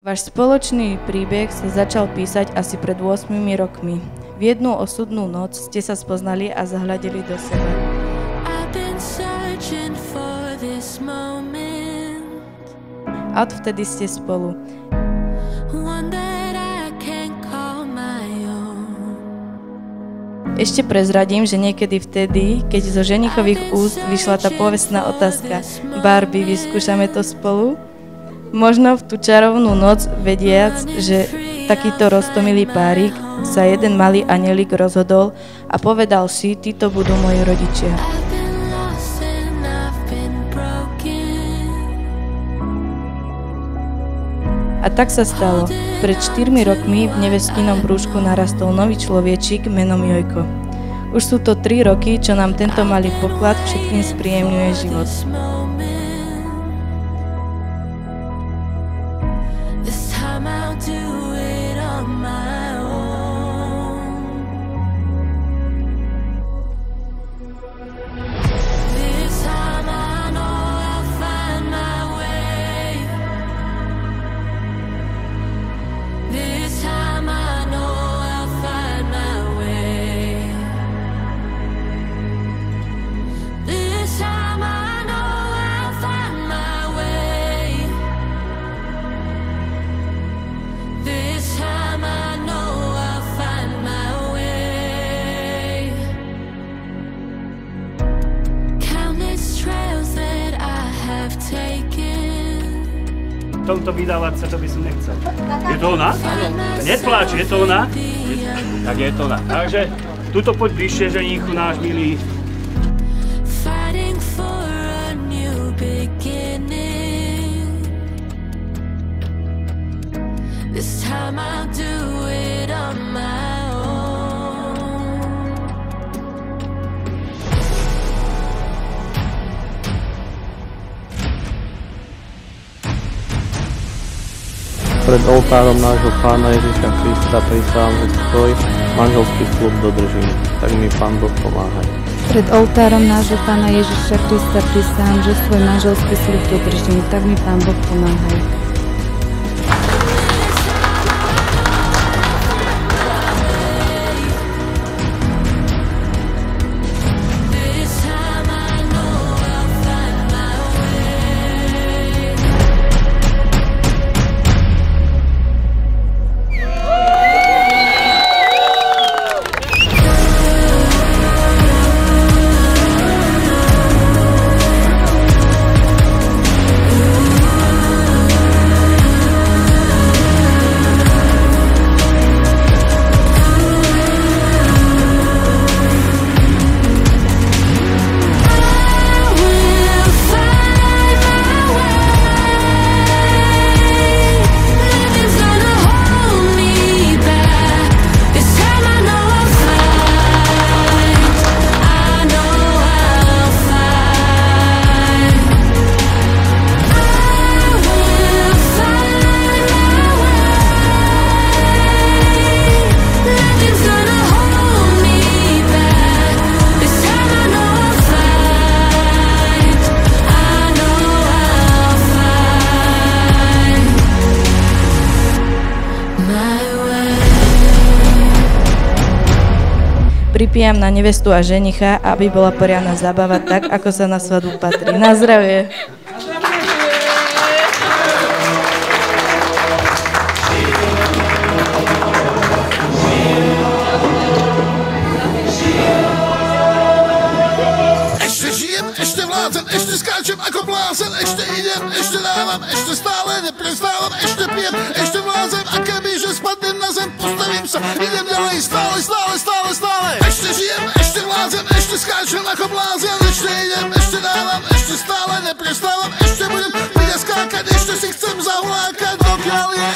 Váš spoločný príbeh sa začal písať asi pred 8 rokmi. V jednu osudnú noc ste sa spoznali a zahľadili do seba. A odvtedy ste spolu. Ešte prezradím, že niekedy vtedy, keď zo ženichových úst vyšla tá povestná otázka Barbie, vyskúšame to spolu? Možno v tú čarovnú noc, vediac, že takýto roztomilý párik, sa jeden malý anielik rozhodol a povedal si, títo budú moji rodičia. A tak sa stalo. Pred 4 rokmi v nevestinom brúšku narastol nový človečík menom Jojko. Už sú to 3 roky, čo nám tento malý poklad všetkým spríjemňuje život. Tomto vydávať sa, to by som nechcel. Je to ona? Nepláč, je to ona? Tak je to ona. Takže tuto poď bližšie, ženíchu náš milý. Pred oltárom nášho Pána Ježiša Krista prisahám, že svoj manželský sľub dodržím. Tak mi Pán Boh pomáhaj. Pred oltárom nášho Pána Ježiša Krista prisahám, že svoj manželský sľub dodržím. Tak mi Pán Boh pomáhaj. Pripijam na nevestu a ženicha, aby bola poriadna zábava tak, ako sa na svadbu patrí. Na zdravie! Ešte žijem, ešte vládzem, ešte skáčem ako blázen, ešte idem, ešte dávam, ešte stále neprestávam, ešte pijem, ešte vládzem a kebyže spadnem na zem, postavím sa, idem ďalej, stále. Ešte žijem, ešte vládzem, ešte skáčem ako blázen, ešte idem, ešte dávam, ešte stále neprestávam, ešte budem skákať, ešte si chcem zahulákať, dokiaľ je